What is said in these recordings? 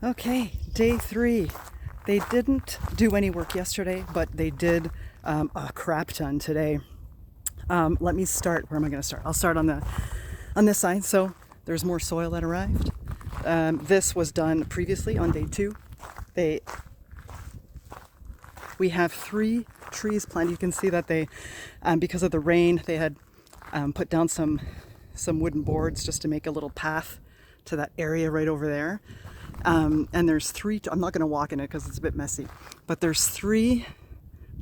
Okay, day 3. They didn't do any work yesterday, but they did a crap ton today. Let me start. Where am I going to start? I'll start on this side. So there's more soil that arrived. This was done previously on day 2. We have 3 trees planted. You can see that they, because of the rain, they had put down some wooden boards just to make a little path to that area right over there. And there's 3, I'm not going to walk in it because it's a bit messy, but there's 3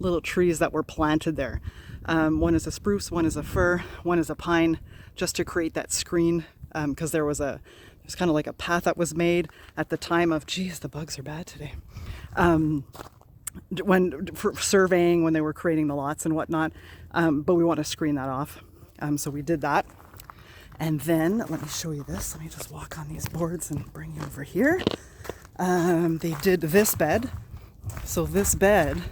little trees that were planted there. One is a spruce, one is a fir, one is a pine, just to create that screen, because there's kind of like a path that was made at the time of, geez, the bugs are bad today. For surveying, when they were creating the lots and whatnot, but we want to screen that off. So we did that. And then, let me show you this. Let me just walk on these boards and bring you over here. They did this bed. So this bed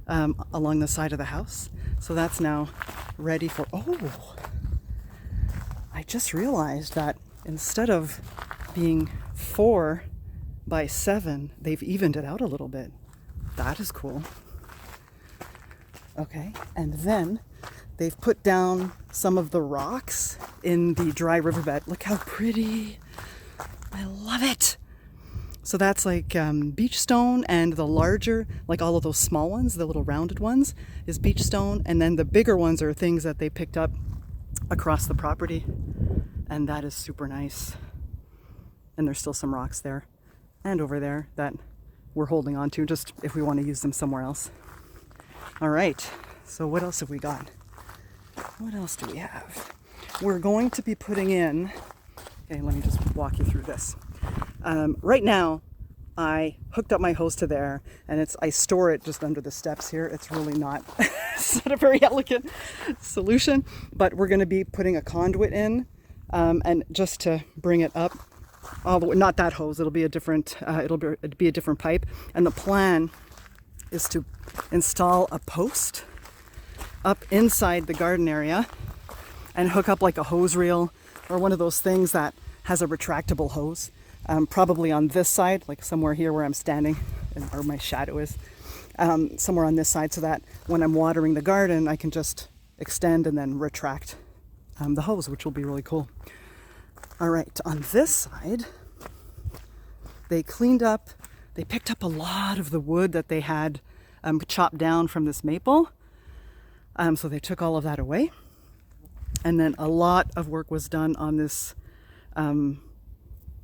along the side of the house. So that's now ready for, I just realized that instead of being 4 by 7, they've evened it out a little bit. That is cool. Okay, and then they've put down some of the rocks in the dry riverbed. Look how pretty. I love it. So that's like beach stone, and the larger, like all of those small ones, the little rounded ones, is beach stone. And then the bigger ones are things that they picked up across the property. And that is super nice. And there's still some rocks there and over there that we're holding on to just if we want to use them somewhere else. All right, so what else have we got? What else do we have? We're going to be putting in, okay, let me just walk you through this. Right now, I hooked up my hose to there, and I store it just under the steps here. It's really not, it's not a very elegant solution, but we're going to be putting a conduit in, and just to bring it up all the way, not that hose, it'll be a different pipe. And the plan is to install a post up inside the garden area and hook up like a hose reel or one of those things that has a retractable hose, probably on this side, like somewhere here where I'm standing, or my shadow is, somewhere on this side, so that when I'm watering the garden, I can just extend and then retract the hose, which will be really cool. All right, on this side, they picked up a lot of the wood that they had chopped down from this maple. So they took all of that away. And then a lot of work was done on this, on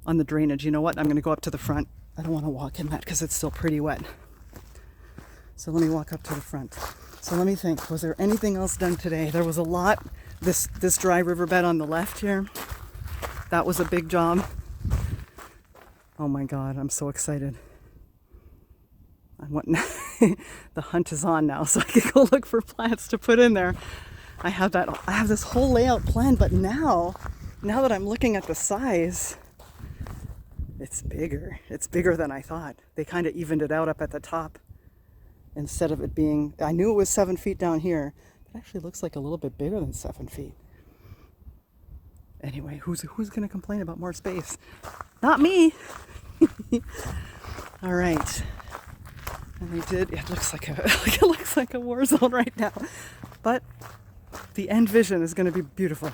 the drainage. You know what? I'm going to go up to the front. I don't want to walk in that because it's still pretty wet. So let me walk up to the front. So let me think, was there anything else done today? There was a lot. This dry riverbed on the left here, that was a big job. Oh my God, I'm so excited. The hunt is on now, so I can go look for plants to put in there. I have this whole layout planned, but now that I'm looking at the size, it's bigger. It's bigger than I thought. They kind of evened it out up at the top instead of it being, I knew it was 7 feet down here. It actually looks like a little bit bigger than 7 feet. Anyway, who's going to complain about more space? Not me. All right. And they did. It looks like a war zone right now, but the end vision is going to be beautiful.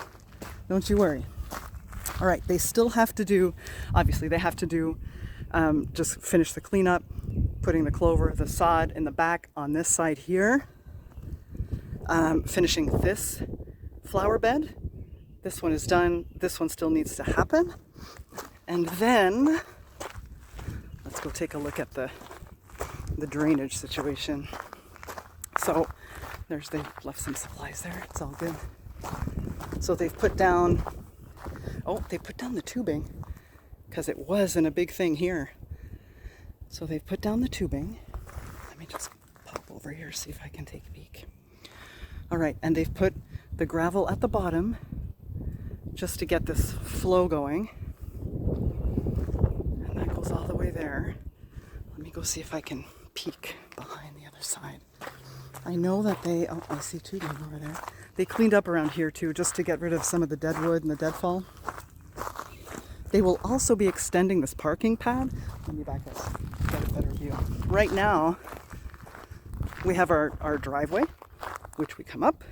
Don't you worry. All right. They still have to do. Obviously, they have to do. Just finish the cleanup, putting the clover, the sod in the back on this side here. Finishing this flower bed. This one is done. This one still needs to happen. And then let's go take a look at the drainage situation. So they've left some supplies there. It's all good. So they've put down, the tubing because it wasn't a big thing here. So they've put down the tubing. Let me just pop over here, see if I can take a peek. All right, and they've put the gravel at the bottom just to get this flow going. And that goes all the way there. Let me go see if I can peek behind the other side. I know that I see tubing over there. They cleaned up around here too, just to get rid of some of the dead wood and the deadfall. They will also be extending this parking pad. Let me back up, get a better view. Right now, we have our driveway, which we come up,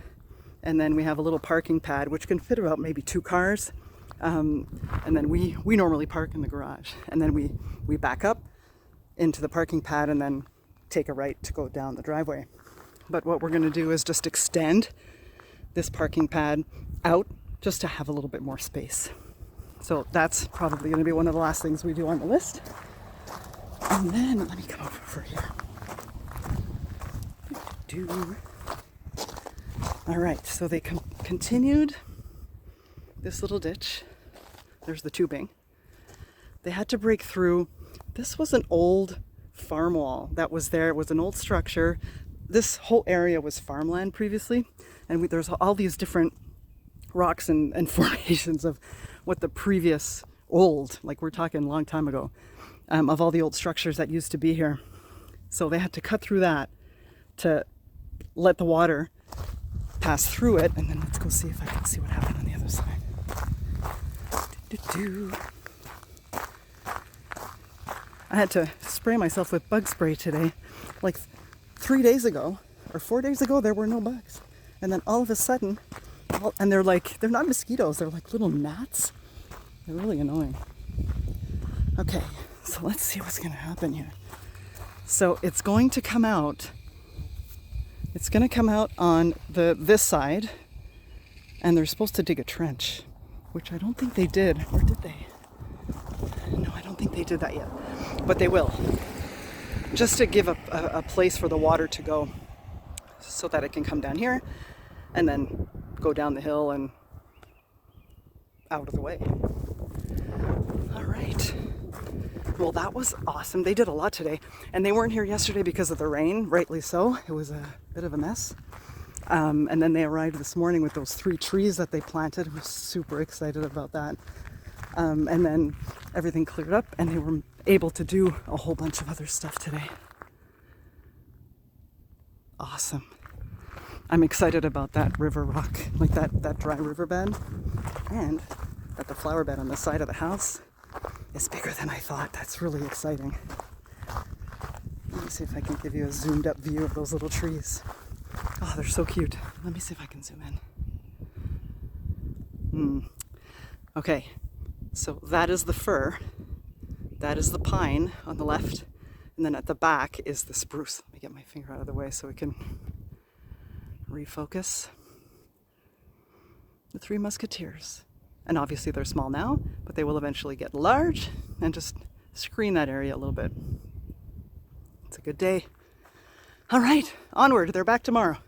and then we have a little parking pad, which can fit about maybe 2 cars. And then we normally park in the garage, and then we back up into the parking pad and then take a right to go down the driveway. But what we're going to do is just extend this parking pad out just to have a little bit more space. So that's probably going to be one of the last things we do on the list. And then let me come over here. All right, so they continued this little ditch. There's the tubing. They had to break through. This was an old farm wall that was there. It was an old structure. This whole area was farmland previously, and there's all these different rocks and formations of what the previous old, like we're talking a long time ago, of all the old structures that used to be here. So they had to cut through that to let the water pass through it, and then let's go see if I can see what happened on the other side. I had to spray myself with bug spray today. Like 3 days ago or 4 days ago, there were no bugs. And then all of a sudden, and they're not mosquitoes, they're like little gnats. They're really annoying. Okay, so let's see what's gonna happen here. So it's going to come out. It's gonna come out on this side, and they're supposed to dig a trench, which I don't think they did, or did they? No, I don't think they did that yet, but they will. Just to give a place for the water to go so that it can come down here and then go down the hill and out of the way. All right. Well, that was awesome. They did a lot today, and they weren't here yesterday because of the rain, rightly so. It was a bit of a mess. And then they arrived this morning with those 3 trees that they planted. I was super excited about that. And then everything cleared up, and they were able to do a whole bunch of other stuff today. Awesome. I'm excited about that river rock, like that dry riverbed, and that the flower bed on the side of the house is bigger than I thought. That's really exciting. Let me see if I can give you a zoomed up view of those little trees. Oh, they're so cute. Let me see if I can zoom in. Okay, so that is the fir. That is the pine on the left. And then at the back is the spruce. Let me get my finger out of the way so we can refocus. The 3 musketeers. And obviously they're small now, but they will eventually get large and just screen that area a little bit. It's a good day. All right, onward. They're back tomorrow.